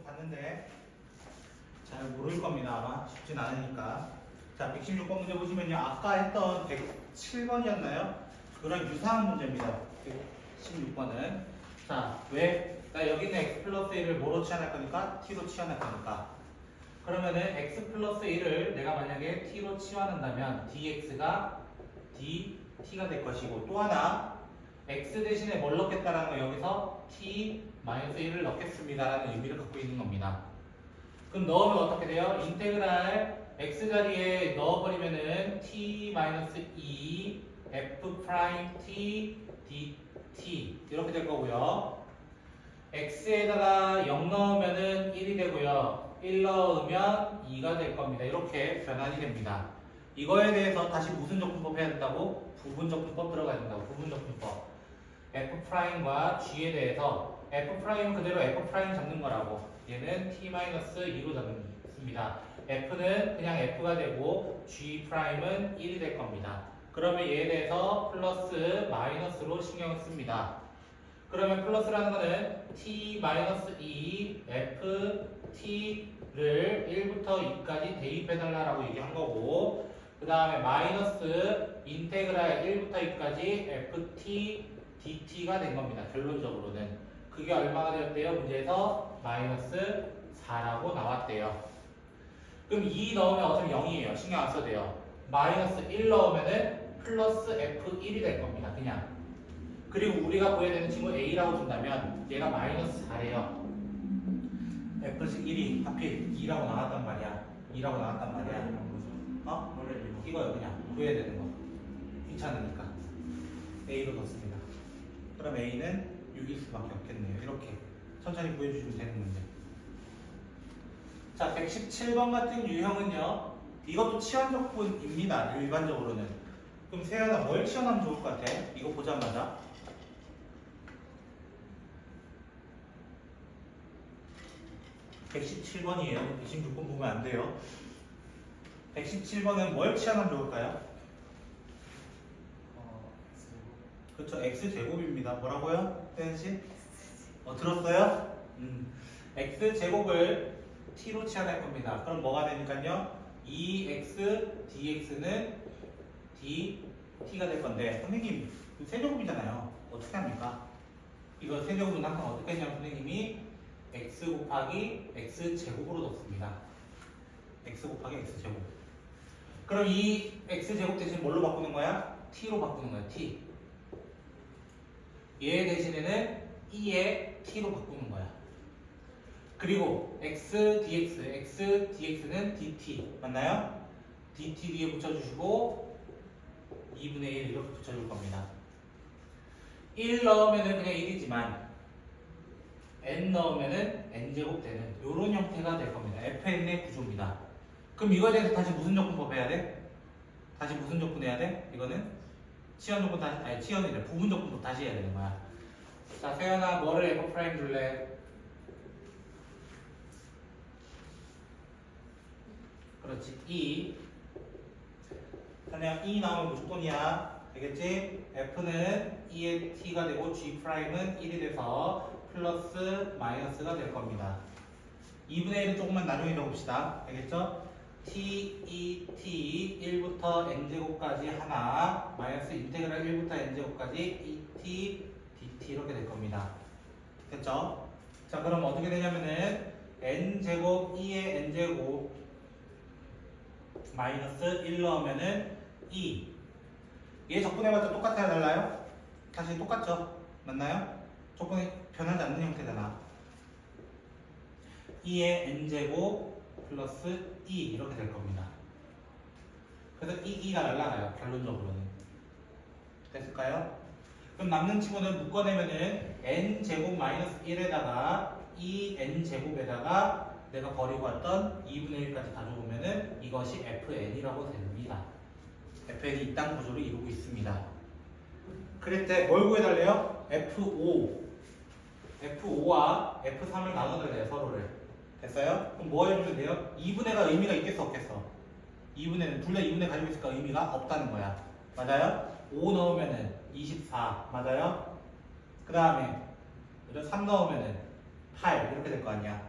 봤는데 잘 모를 겁니다. 아마 쉽진 않으니까. 자, 116번 문제 보시면요. 아까 했던 107번이었나요? 그런 유사한 문제입니다. 116번은. 자, 왜? 나 여기 있는 x 플러스 1을 뭐로 치환할 거니까? t로 치환할 거니까. 그러면은 x 플러스 1을 내가 만약에 t로 치환한다면 dx가 dt가 될 것이고, 또 하나 x 대신에 뭘 넣겠다라는 거, 여기서 t-1을 넣겠습니다라는 의미를 갖고 있는 겁니다. 그럼 넣으면 어떻게 돼요? 인테그랄 x 자리에 넣어버리면은 t-2 f't dt 이렇게 될 거고요. x에다가 0 넣으면은 1이 되고요. 1 넣으면 2가 될 겁니다. 이렇게 변환이 됩니다. 이거에 대해서 다시 무슨 적분법 해야 된다고? 부분적분법 들어가야 된다고. 부분적분법. f'과 g에 대해서 f'은 그대로 f' 잡는 거라고. 얘는 t-2로 잡습니다. f는 그냥 f가 되고 g'은 1이 될 겁니다. 그러면 얘에 대해서 플러스 마이너스로 신경을 씁니다. 그러면 플러스라는 거는 t-2 ft를 1부터 2까지 대입해달라고 얘기한 거고, 그 다음에 마이너스 인테그랄 1부터 2까지 ft dt가 된 겁니다. 결론적으로는. 그게 얼마가 되었대요? 문제에서 마이너스 4라고 나왔대요. 그럼 2 넣으면 어차피 0이에요. 신경 안 써도 돼요. 마이너스 1 넣으면은 플러스 f1이 될 겁니다. 그냥. 그리고 우리가 구해야 되는 친구 a라고 준다면 얘가 마이너스 4래요. f씩 1이 하필 2라고 나왔단 말이야. 2라고 나왔단 말이야. 어? 이거요. 그냥 구해야 되는 거. 귀찮으니까. a로 넣습니다. 그럼 a는 6일 수밖에 없겠네요. 이렇게 천천히 구해주시면 되는 문제. 자, 117번 같은 유형은요. 이것도 치환적분입니다. 일반적으로는. 그럼 세연아 뭘 치환하면 좋을 것 같아? 이거 보자마자. 117번이에요. 26번 보면 안 돼요. 117번은 뭘 치환하면 좋을까요? 그렇죠. x제곱입니다. 뭐라고요? 태연씨? 들었어요? x제곱을 t로 치환할 겁니다. 그럼 뭐가 되니까요? 2x dx는 dt가 될 건데, 선생님 세제곱이잖아요. 어떻게 합니까? 이거 세제곱은 항상 어떻게 했냐면 선생님이 x 곱하기 x제곱으로 넣습니다. x 곱하기 x제곱. 그럼 이 x제곱 대신 뭘로 바꾸는 거야? t로 바꾸는 거야. t. 얘 대신에는 2의 t로 바꾸는 거야. 그리고 x dx는 dt 맞나요? dt 뒤에 붙여주시고 2분의 1 이렇게 붙여줄 겁니다. 1 넣으면은 그냥 1이지만 n 넣으면은 n제곱 되는 이런 형태가 될 겁니다. fn의 구조입니다. 그럼 이거에 대해서 다시 무슨 적분법 해야 돼? 다시 무슨 적분 해야 돼? 이거는 치환 적분 다시, 아니 치환이래. 부분 적분법 다시 해야 되는 거야. 자, 세연아 뭐를 f' 줄래? 그렇지. 2. 그냥 2 나오면 무조건이야. 되겠지? f는 2의 t가 되고 g'은 1이 돼서 플러스 마이너스가 될 겁니다. 2분의 1은 조금만 나중에 적읍시다. 되겠죠? t, 2t, 1부터 n제곱까지 하나, 마이너스 인테그랄 1부터 n제곱까지 2t, dt 이렇게 될 겁니다. 됐죠? 자, 그럼 어떻게 되냐면은 n제곱, 2의 n제곱 마이너스 1 넣으면은 2. 얘 적분해봤자 똑같아요? 달라요? 사실 똑같죠? 맞나요? 조건이 변하지 않는 형태잖아. 2의 n제곱 플러스 2 이렇게 될 겁니다. 그래서 2가 날라가요. 결론적으로는. 됐을까요? 그럼 남는 친구는 묶어내면은 n제곱 마이너스 1에다가 2n제곱에다가 내가 버리고 왔던 2분의 1까지 가져오면은 이것이 fn이라고 됩니다. fn이 이딴 구조를 이루고 있습니다. 그럴 때 뭘 구해달래요? F5와 F3을 나눠달래요. 서로를. 됐어요? 그럼 뭐 해주면 돼요? 2분의가 의미가 있겠어 없겠어? 2분의는 둘 다 2분의 가지고 있을까? 의미가 없다는 거야. 맞아요? 5 넣으면은 24 맞아요? 그 다음에 3 넣으면은 8 이렇게 될 거 아니야.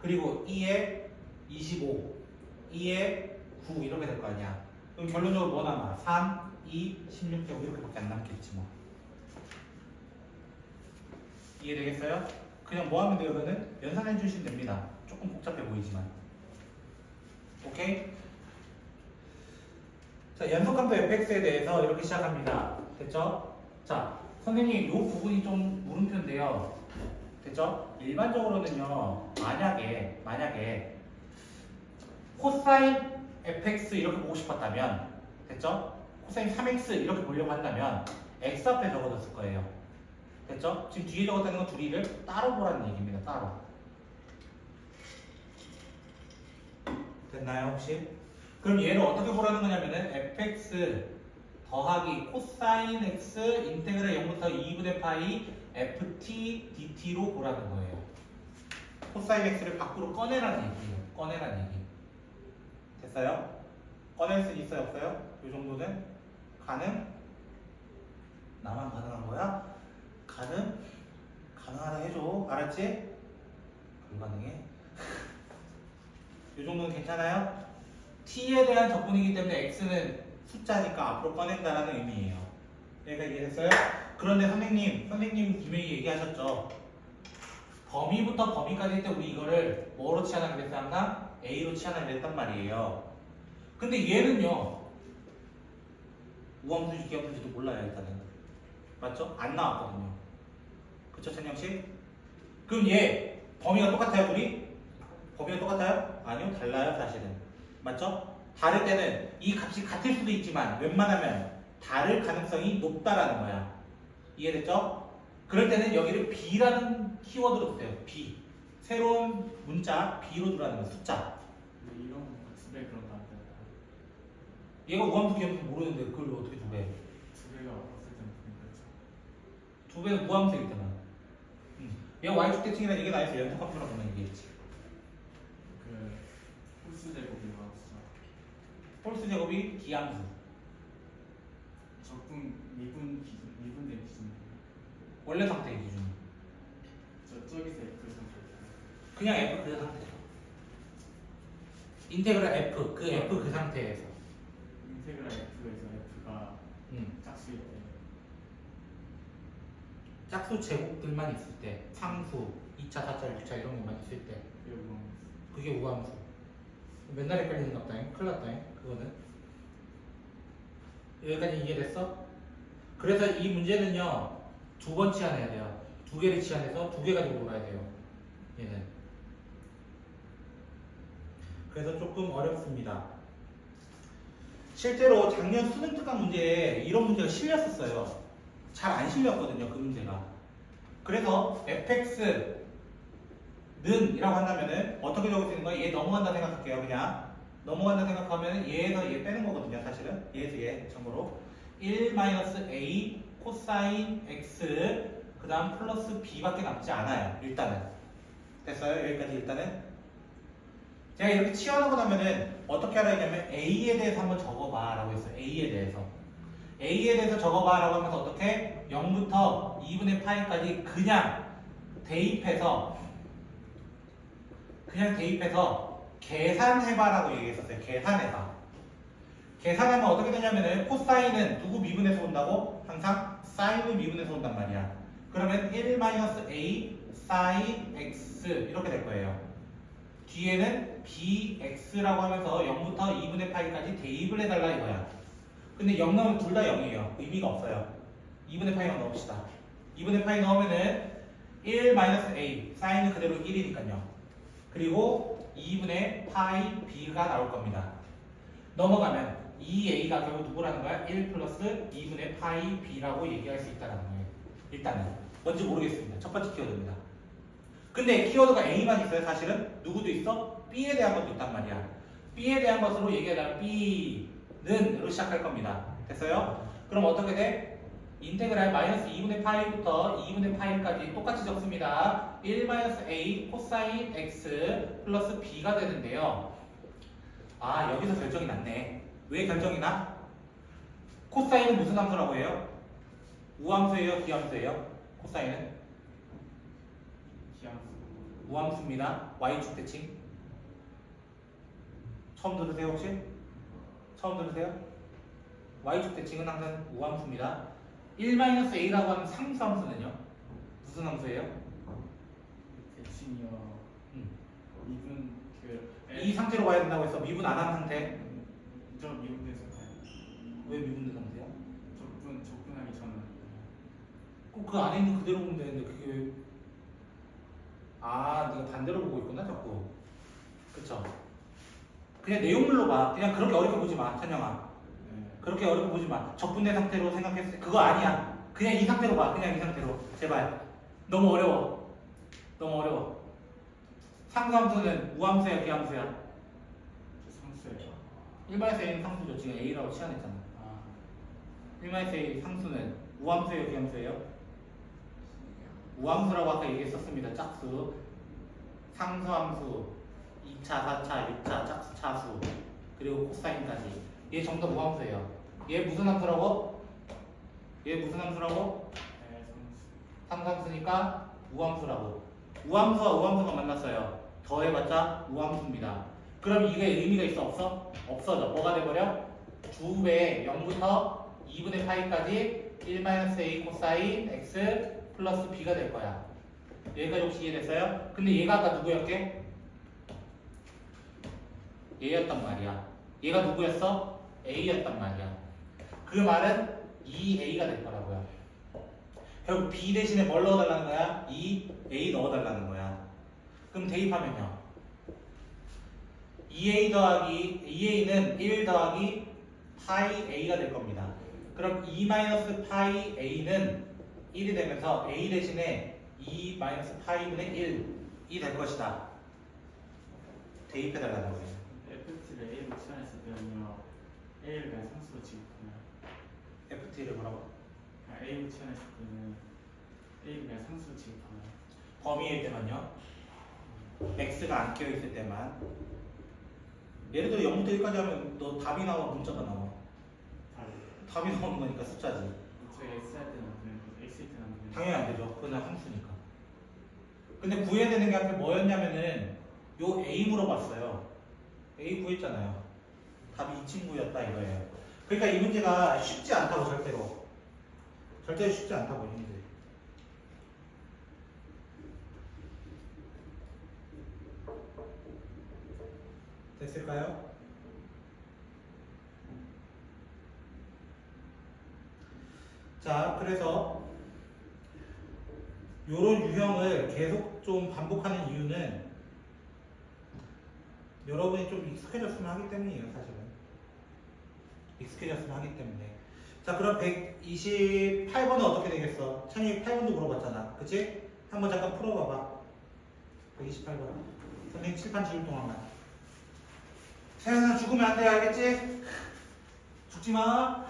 그리고 2에 25, 2에 9 이렇게 될 거 아니야. 그럼 결론적으로 뭐 남아? 3, 2, 16제곱 이렇게밖에 안 남겠지 뭐. 이해되겠어요? 그냥 뭐 하면 돼요? 그러면 연산해 주시면 됩니다. 조금 복잡해 보이지만. 오케이? 자, 연속함수 fx에 대해서 이렇게 시작합니다. 됐죠? 자, 선생님 이 부분이 좀 물음표인데요. 됐죠? 일반적으로는요. 만약에 코사인 fx 이렇게 보고 싶었다면 됐죠? 코사인 3x 이렇게 보려고 한다면 x 앞에 적어줬을 거예요. 됐죠? 지금 뒤에 적었다는 건 둘이를 따로 보라는 얘기입니다. 따로. 됐나요 혹시? 그럼 얘를 어떻게 보라는 거냐면은 fx 더하기 코사인 x 인테그랄 0부터 2분의 파이 ft dt로 보라는 거예요. 코사인 x를 밖으로 꺼내라는 얘기예요. 꺼내라는 얘기. 됐어요? 꺼낼 수 있어요? 없어요? 이 정도는 가능? 나만 가능한 거야? 가능하다 해줘. 알았지? 불가능해. 이 정도는 괜찮아요? t에 대한 적분이기 때문에 x는 숫자니까 앞으로 꺼낸다라는 의미예요. 여기가 이해됐어요? 그런데 선생님 분명히 얘기하셨죠. 범위부터 범위까지 할 때 우리 이거를 뭐로 치환하기로 했어요? 항상 a로 치환하기로 했단 말이에요. 근데 얘는요. 우함수인지 기함수인지도 몰라요 일단은. 맞죠? 안 나왔거든요. 그쵸 천영씨? 그럼 얘 범위가 똑같아요 둘이? 범위가 똑같아요? 아니요 달라요 사실은. 맞죠? 다를 때는 이 값이 같을 수도 있지만 웬만하면 다를 가능성이 높다라는 거야. 이해됐죠? 그럴 때는 여기를 b라는 키워드로 쓰세요. b. 새로운 문자 b로 들어가는 거 숫자. 근데 이런 두배 그런 거 안 돼요. 얘가 우함수 기함수 모르는데 그걸 어떻게 두 배? 두 배가 없을 때는 그렇죠. 두 배는 무함수이기 때문에. 얘가 y축 대칭이라는 얘기는 아니었어. 연속함수라고 보면 얘기했지. 그 홀수 제곱이 나왔죠. 홀수 제곱이 기함수. 적분 미분 기준 미분된 기준. 원래 상태의 기준. 저기서 F 상태. 그냥 f 그 상태. 인테그랄 f 그 f 그 상태에서. 인테그랄 F에서 F가 짝수일 때. 짝수 제곱들만 있을 때, 상수, 2차, 4차, 6차 이런 것만 있을 때 그게 우함수. 맨날 헷갈리는 것 같다잉. 큰일 났다잉. 그거는. 여기까지 이해됐어? 그래서 이 문제는요. 두 번 치환해야 돼요. 두 개를 치환해서 두 개 가지고 놀아야 돼요. 얘는. 그래서 조금 어렵습니다. 실제로 작년 수능 특강 문제에 이런 문제가 실렸었어요. 잘 안 실렸거든요, 그 문제가. 그래서 fx는 이라고 한다면은 어떻게 적을 수 있는 거야? 얘 넘어간다 생각할게요, 그냥. 넘어간다 생각하면 얘에서 얘 빼는 거거든요, 사실은. 얘에서 얘, 참고로. 1-a 코사인 x 그 다음 플러스 b밖에 남지 않아요, 일단은. 됐어요? 여기까지 일단은. 제가 이렇게 치환하고 나면은 어떻게 하라 했냐면 a에 대해서 한번 적어봐 라고 했어요. a에 대해서. a에 대해서 적어봐 라고 하면서 어떻게 0부터 2분의 파이까지 그냥 대입해서 계산해봐 라고 얘기했었어요. 계산하면 어떻게 되냐면은 코사인은 누구 미분해서 온다고? 항상 사인을 미분해서 온단 말이야. 그러면 1-a sin x 이렇게 될 거예요. 뒤에는 bx라고 하면서 0부터 2분의 파이까지 대입을 해달라 이거야. 근데 0 넣으면 둘 다 0이에요. 의미가 없어요. 2분의 파이만 넣읍시다. 2분의 파이 넣으면은 1-a 사인은 그대로 1이니까요. 그리고 2분의 파이 b가 나올 겁니다. 넘어가면 2a가 결국 누구라는 거야? 1 플러스 2분의 파이 b라고 얘기할 수 있다는 거예요. 일단은 뭔지 모르겠습니다. 첫 번째 키워드입니다. 근데 키워드가 a만 있어요. 사실은 누구도 있어? b에 대한 것도 있단 말이야. b에 대한 것으로 얘기하자면 b는으로 시작할 겁니다. 됐어요? 그럼 어떻게 돼? 인테그랄 마이너스 2분의 파이부터 2분의 파이까지 똑같이 적습니다. 1-a 코사인 x 플러스 b가 되는데요. 아, 여기서 결정이 났네. 왜 결정이 나? 코사인은 무슨 함수라고 해요? 우함수예요? 기함수예요? 코사인은? 기함수. 우함수입니다. y축 대칭. 처음 들으세요 혹시? 처음 들으세요? y축 대칭은 항상 우함수입니다. 1-a라고 하는 상수함수는요? 무슨 함수예요? 대칭이요. 미분 이 상태로 가야 된다고 해서 미분 안 한 상태. 저 미분돼서 가요. 왜 미분된 상태야? 적분하기 전은 꼭 그 안에 있는 그대로 보면 되는데 그게 왜... 아, 네가 반대로 보고 있구나 자꾸. 그쵸? 그냥 내용물로 봐. 그냥 그렇게 어렵게 보지 마, 찬영아. 네. 그렇게 어렵게 보지 마. 적분된 상태로 생각했을 때 그거 아니야. 그냥 이 상태로 봐. 그냥 이 상태로. 제발. 너무 어려워. 너무 어려워. 상수함수는 우함수야, 기함수야? 저 상수예요. 일반에서 A는 상수죠. 지금 A라고 치환했잖아. 일반에서 A 상수는 우함수예요, 기함수예요? 우함수라고 아까 얘기했었습니다. 짝수. 상수함수. 2차, 4차, 6차, 짝수, 차수. 그리고 코사인까지. 얘 전부 다 우함수예요. 얘 무슨 함수라고? 얘 무슨 함수라고? 네, 상수. 상수함수니까 우함수라고. 우함수와 우함수가 만났어요. 더해봤자 우함수입니다. 그럼 이게 의미가 있어 없어? 없어져. 뭐가 돼버려? 주배에 0부터 2분의 파이까지 1-a 코사인 x 플러스 b가 될 거야. 여기까지 혹시 이해됐어요? 근데 얘가 아까 누구였게? 얘였단 말이야. 얘가 누구였어? a였단 말이야. 그 말은 2a가 될 거라고요. 결국 b 대신에 뭘 넣어달라는 거야? 2a 넣어달라는 거야. 그럼 대입하면요. 2a는 1 더하기 파이 a가 될 겁니다. 그럼 2 마이너스 파이 a는 1이 되면서 a 대신에 2 마이너스 파이분의 1이 될 것이다. 대입해달라는 거예요. FT를 A로 치환했을 때는요. A를 그냥 상수로 취급하나요? ft를 뭐라고? A로 치환했을 때는 A를 그냥 상수로 취급하나요? 범위일 때만요. x가 안 끼어있을 때만. 예를 들어 0부터 1까지 하면 너 답이 나와, 문자가 나와. 답이 나오는 거니까 숫자지. 저희 X 할 때는 안 되는 거죠? X 할 때는 안 되는 당연히 안 되죠. 그건 함수니까. 근데 구해야 되는 게 앞에 뭐였냐면은 요 A 물어봤어요. A 구했잖아요. 답이 이 친구였다 이거예요. 그러니까 이 문제가 쉽지 않다고 절대로. 절대로 쉽지 않다고 이 문제. 됐을까요? 자, 그래서 요런 유형을 계속 좀 반복하는 이유는 여러분이 좀 익숙해졌으면 하기 때문이에요, 사실은. 익숙해졌으면 하기 때문에. 자, 그럼 128번은 어떻게 되겠어? 찬이 8번도 물어봤잖아. 그치? 한번 잠깐 풀어봐봐. 128번. 선생님 칠판 지울 동안만. 세연아 죽으면 안 돼, 알겠지? 죽지 마.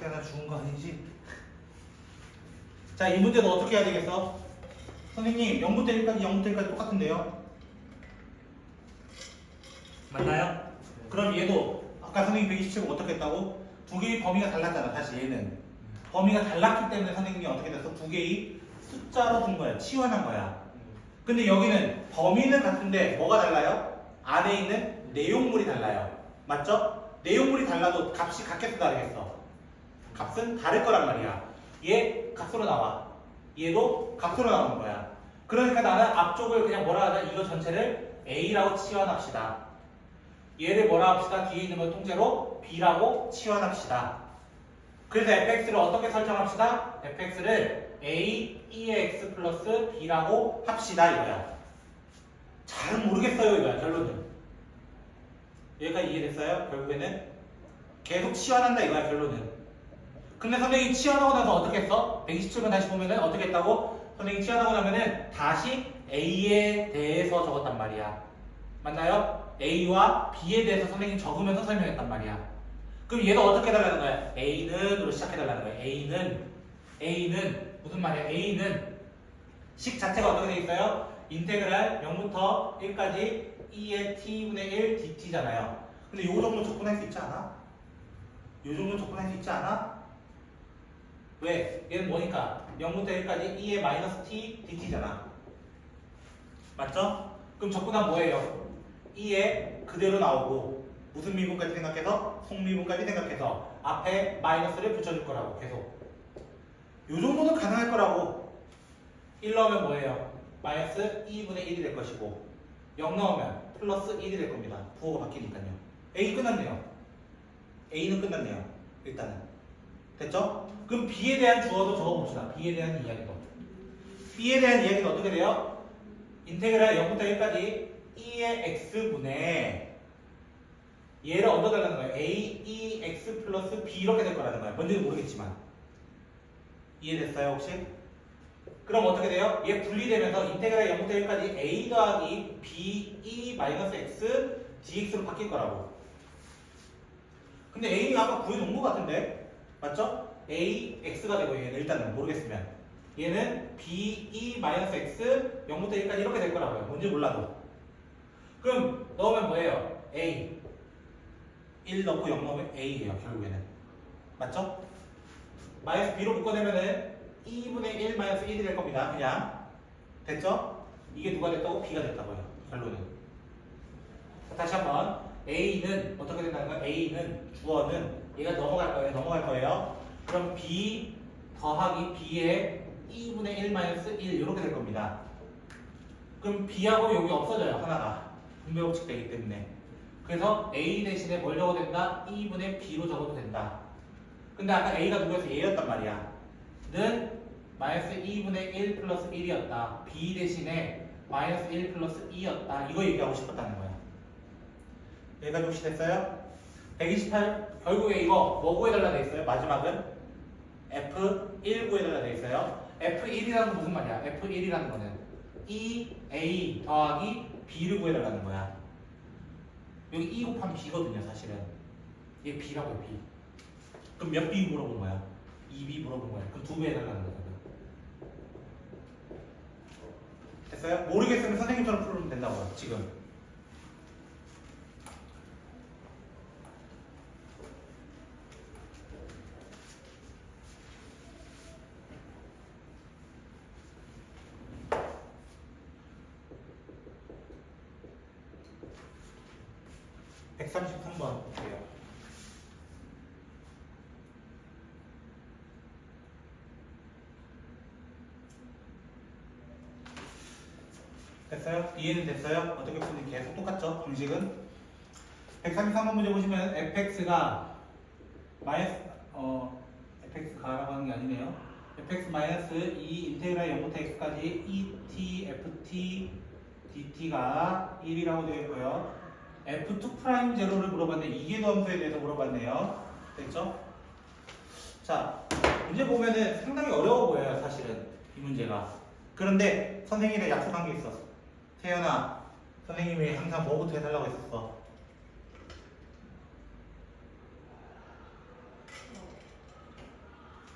세연아 죽은 거 아니지? 자, 이 문제는 어떻게 해야 되겠어? 선생님, 0부터 1까지, 0부터 1까지 똑같은데요? 맞나요? 그럼 얘도 아까 선생님 127번 어떻게 했다고? 두 개의 범위가 달랐잖아. 다시 얘는 범위가 달랐기 때문에 선생님이 어떻게 됐어? 두 개의 숫자로 둔 거야. 치환한 거야. 근데 여기는 범위는 같은데 뭐가 달라요? 안에 있는 내용물이 달라요. 맞죠? 내용물이 달라도 값이 같겠어, 다르겠어? 값은 다를 거란 말이야. 얘 값으로 나와. 얘도 값으로 나오는 거야. 그러니까 나는 앞쪽을 그냥 뭐라 하자? 이거 전체를 A라고 치환합시다. 얘를 뭐라 합시다? 뒤에 있는 걸 통째로 B라고 치환합시다. 그래서 fx를 어떻게 설정합시다? fx를 a, ex 플러스 b라고 합시다 이거야. 잘은 모르겠어요 이거야 결론은. 여기까지 이해됐어요? 결국에는 계속 치환한다 이거야 결론은. 근데 선생님이 치환하고 나서 어떻게 했어? 127번 다시 보면은 어떻게 했다고? 선생님이 취하하고 나면은 다시 A에 대해서 적었단 말이야. 맞나요? A와 B에 대해서 선생님이 적으면서 설명했단 말이야. 그럼 얘도 어떻게 해달라는 거야? A는으로 시작해달라는 거야. A는 무슨 말이야? A는 식 자체가 어떻게 돼 있어요? 인테그랄 0부터 1까지 E의 t분의 1 dt잖아요. 근데 요 정도 접근할 수 있지 않아? 요 정도 접근할 수 있지 않아? 왜? 얘는 뭐니까? 0부터 1까지 E의 마이너스 t dt잖아. 맞죠? 그럼 접근하면 뭐예요? E에 그대로 나오고 무슨 미분까지 생각해서? 속미분까지 생각해서 앞에 마이너스를 붙여줄 거라고 계속. 요 정도는 가능할 거라고. 1 넣으면 뭐예요? 마이너스 2분의 1이 될 것이고 0 넣으면 플러스 1이 될 겁니다. 부호가 바뀌니까요. A 끝났네요. A는 끝났네요. 일단은. 됐죠? 그럼 B에 대한 주어도 적어봅시다. B에 대한 이야기도. B에 대한 이야기는 어떻게 돼요? 인테그랄 0부터 1까지 E의 X분의 얘를 얻어달라는 거예요. A, E, X 플러스 B 이렇게 될 거라는 거예요. 뭔지는 모르겠지만. 이해됐어요 혹시? 그럼 어떻게 돼요? 얘 분리되면서 인테그랄 0부터 1까지 A 더하기 B, E 마이너스 X dx로 바뀔 거라고. 근데 A는 아까 구해놓은 것 같은데? 맞죠? A, X가 되고 얘는 일단은 모르겠으면 얘는 B, E 마이너스 X 0부터 1까지 이렇게 될 거라고요. 뭔지 몰라도. 그럼 넣으면 뭐예요? A 1 넣고 0 넣으면 A예요 결국에는. 맞죠? 마이너스 B로 묶어내면은 2분의 1 마이너스 1이 될 겁니다. 그냥. 됐죠? 이게 누가 됐다고? B가 됐다고요. 결론은. 자, 다시 한번. A는 어떻게 된다는 거야? A는 주어는 얘가 넘어갈 거예요. 넘어갈 거예요. 그럼 B 더하기 B의 2분의 1 마이너스 1 이렇게 될 겁니다. 그럼 B하고 여기 없어져요. 하나가. 분배법칙 되기 때문에. 그래서 A 대신에 뭘 적어도 된다? 2분의 B로 적어도 된다. 근데 아까 A가 누구였어? A였단 말이야. 는 마이너스 2분의 1 플러스 1이었다. B 대신에 마이너스 1 플러스 2였다. 이거 얘기하고 싶었다는 거야. 여기까지 혹시 됐어요? 128 결국에 이거 뭐 구해달라 돼 있어요? 마지막은 F1 구해달라 돼 있어요. F1이라는 건 무슨 말이야? F1이라는 거는 EA 더하기 B를 구해달라는 거야. 여기 E 곱하면 B거든요 사실은. 얘 B라고요 B. 그럼 몇 B 물어본 거야? 2B 물어본 거야. 그럼 2배 해달라는 거야. 됐어요? 모르겠으면 선생님처럼 풀면 된다고요 지금. 네. 133번 볼게요. 됐어요? 이해는 됐어요? 어떻게 푸는지 계속 똑같죠? 공식은 133번 문제 보시면 fx가 마이너스 fx가라고 하는 게 아니네요. fx 마이너스 2 인테그랄 0부터 x까지 et ft dt가 1이라고 되어 있고요. f2 제로를 물어봤는데 이계도 함수에 대해서 물어봤네요. 됐죠? 자, 문제 보면은 상당히 어려워 보여요, 사실은 이 문제가. 그런데 선생님이 약속한 게 있었어. 태연아, 선생님이 항상 뭐부터 해달라고 했었어?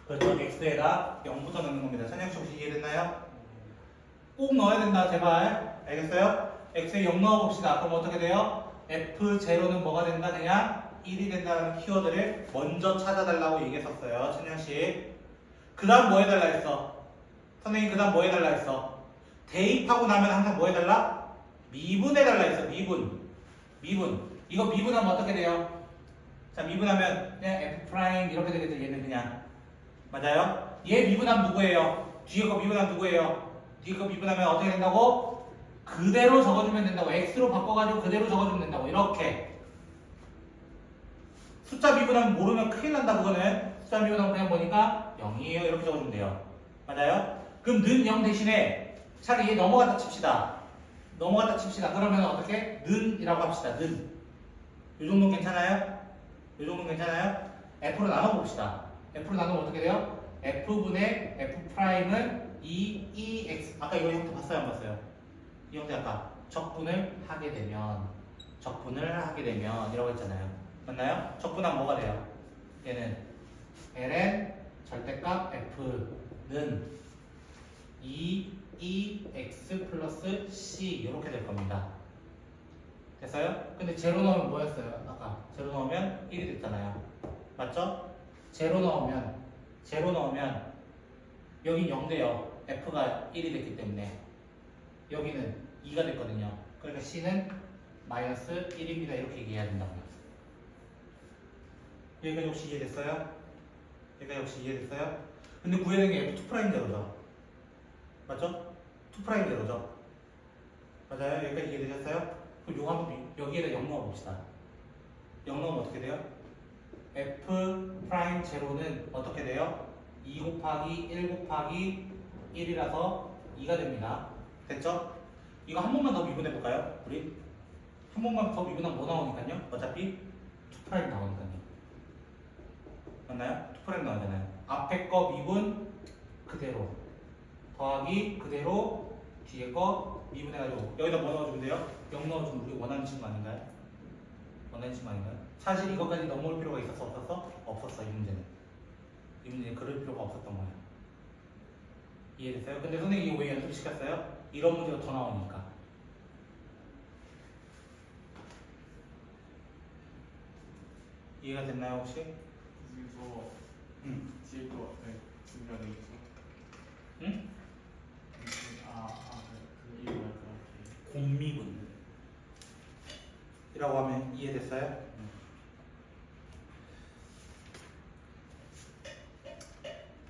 그렇죠. x에다 0부터 넣는 겁니다. 찬영 씨 혹시 이해됐나요? 꼭 넣어야 된다, 제발. 알겠어요? x에 0 넣어봅시다. 그럼 어떻게 돼요? f0는 뭐가 된다? 그냥 1이 된다는 키워드를 먼저 찾아달라고 얘기했었어요. 찬영 씨. 그 다음 뭐 해달라 했어? 선생님 그 다음 뭐 해달라 했어? 대입하고 나면 항상 뭐 해달라? 미분해달라 했어. 미분. 이거 미분하면 어떻게 돼요? 자, 미분하면 그냥 f' 이렇게 되겠죠. 얘는 그냥. 맞아요? 얘 미분하면 누구예요? 뒤에 거 미분하면 누구예요? 뒤에 거 미분하면 어떻게 된다고? 그대로 적어주면 된다고. x로 바꿔가지고 그대로 적어주면 된다고. 이렇게. 숫자 미분하면 모르면 큰일 난다. 그거는. 숫자 미분하면 그냥 뭐니까 0이에요. 이렇게 적어주면 돼요. 맞아요? 그럼 는 0 대신에 차라리 얘 넘어갔다 칩시다. 그러면 어떻게? 는이라고 합시다. 는. 이 정도는 괜찮아요? F로 나눠봅시다. F로 나누면 어떻게 돼요? F분의 F'은 이 x 아까 이거 형태 봤어요 안 봤어요? 이 형태 아까 적분을 하게 되면 이라고 했잖아요. 맞나요? 적분하면 뭐가 돼요? 얘는 ln 절대값 f는 2x 플러스 c 이렇게 될 겁니다. 됐어요? 근데 제로 넣으면 뭐였어요? 아까 제로 넣으면 1이 됐잖아요. 맞죠? 제로 넣으면 여긴 0대요. f가 1이 됐기 때문에 여기는 2가 됐거든요. 그러니까 c는 마이너스 1입니다. 이렇게 얘기해야 된다고요. 여기까지 혹시 이해됐어요? 근데 구해야 되는 게 F2'대로죠. 맞죠? 2'대로죠. 맞아요? 여기까지 이해되셨어요? 그럼 요거 한번 여기에다 0 넣어봅시다. 0 넣으면 어떻게 돼요? F'0는 어떻게 돼요? 2 곱하기 1 곱하기 1이라서 2가 됩니다. 됐죠? 이거 한 번만 더 미분해볼까요? 우리? 한 번만 더 미분하면 뭐 나오니까요? 어차피 2' 나오니까요. 맞나요? 2' 나오잖아요. 앞에 거 미분 그대로 더하기 그대로 뒤에 거 미분해가지고 여기다 뭐 넣어주면 돼요? 0 넣어주면 우리 원하는 친구 아닌가요? 사실 이것까지 넘어올 필요가 있었어 없었어? 없었어. 이 문제는 그럴 필요가 없었던 거예요. 이해됐어요? 근데 선생님이 이거 왜 연습시켰어요? 이런 문제가 더 나오니까. 이해가 됐나요 혹시? 그리고 뒤에 거 준비가 되겠죠? 응? 그 이유가 그렇게. 공미분 이라고 하면 이해됐어요?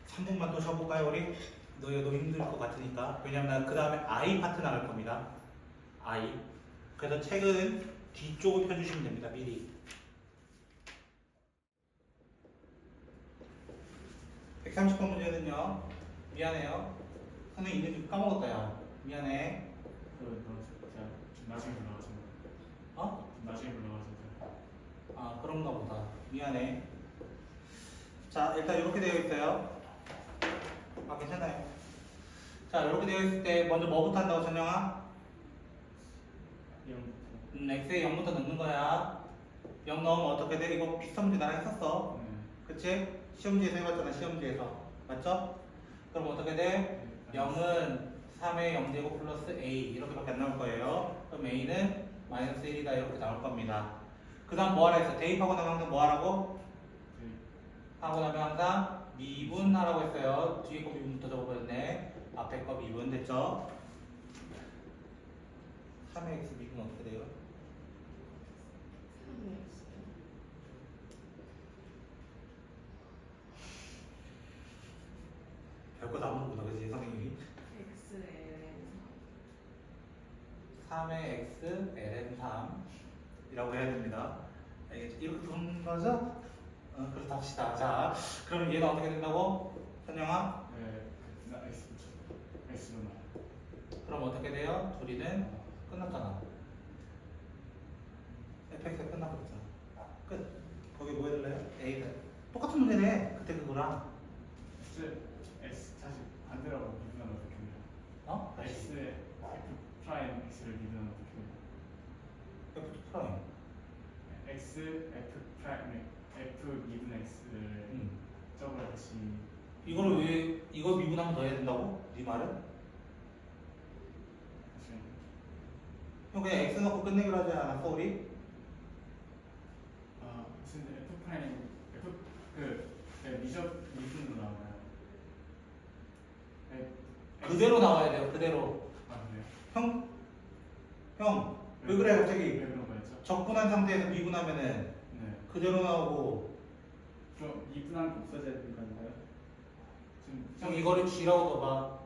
3분만 또 쉬어볼까요 우리? 너희도 힘들 것 같으니까. 왜냐면 그 다음에 I 파트 나갈 겁니다. I. 그래서 책은 뒤쪽을 펴주시면 됩니다. 미리. 130번 문제는요. 미안해요. 선생님 이름 까먹었다 야. 미안해. 제가 좀 나중에 불러가지고. 어? 좀 나중에 불러가지고. 아 그런가 보다. 미안해. 자 일단 이렇게 되어 있어요. 아 괜찮아요. 자 이렇게 되어 있을 때 먼저 뭐부터 한다고 전영아? 0부터. x에 0부터 넣는 거야. 0 넣으면 어떻게 돼? 이거 비슷한 문제 나랑 했었어. 그치? 시험지에서 해봤잖아. 시험지에서 맞죠? 그럼 어떻게 돼? 0은 3의 0제곱 플러스 a 이렇게밖에 안 나올 거예요. 그럼 a는 마이너스 1이다 이렇게 나올 겁니다. 그 다음 뭐 하라 했어? 대입하고 나면 항상 뭐 하라고? 하고 나면 항상 미분하라고 했어요. 뒤에 거 미분부터 적어버렸네. 앞에 거 미분 됐죠? 3의 x 미분 어떻게 돼요? 별거 다 모르구나 그치 선생님이? 3의 x ln 3 이라고 해야 됩니다. 알겠죠? 이렇게 푸는 거죠? 그렇다 합시다. 자 그럼 얘가 어떻게 된다고? 선영아? 나 X로 나. 그럼 어떻게 돼요? 둘이는 끝났잖아. fx가 끝나버렸잖아. 끝. 거기 뭐 해줄래요? a는 똑같은 문제네. 그때 그거랑 다시 반대라고 미분하면 어떻게 돼요? 어? X에 F 프라임 X를 미분하면 어떻게 돼요? f2 프라임. X F 프라임 F 미분 X를 저걸 다시 이거를 왜 이거 미분하면 더 해야 된다고? 네 말은? 다시 형 그냥 x 넣고 끝내기로 하지 않았어 우리? 무슨 F 프라임 F 미적 미분으로 나와요. 그대로 나와야 돼요. 그대로. 그래요? 형 왜 그래 갑자기? 왜 그런 거였죠? 적분한 상태에서 미분하면은 네. 그대로 나오고. 그럼 미분한 거 없어져야 되는 건가요? 형 이거를 g라고 넣어봐.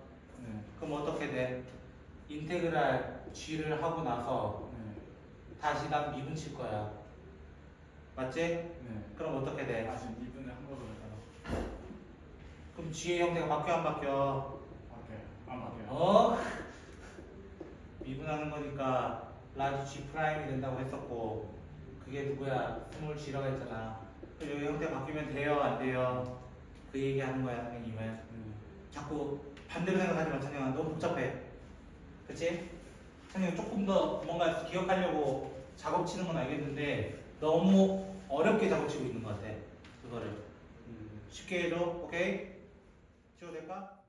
네. 그럼 어떻게 돼? 인테그랄 g를 하고 나서 네. 다시 난 미분 칠 거야. 맞지? 네. 그럼 어떻게 돼? 다시 미분을 한 거로 했다가 그럼 g의 형태가 바뀌어 안 바뀌어? 바뀌어요. 안 바뀌어요. 어? 미분하는 거니까 라지 g 프라임이 된다고 했었고 그게 누구야? 스몰 g라고 했잖아. 그럼 여기 형태 바뀌면 돼요? 안 돼요? 그 얘기하는 거야 선생님은. 자꾸 반대로 생각하지 마, 찬영아. 너무 복잡해. 그치? 찬영이 조금 더 뭔가 기억하려고 작업 치는 건 알겠는데 너무 어렵게 작업 치고 있는 것 같아. 그거를. 쉽게 해줘. 오케이? 쉬어도 될까?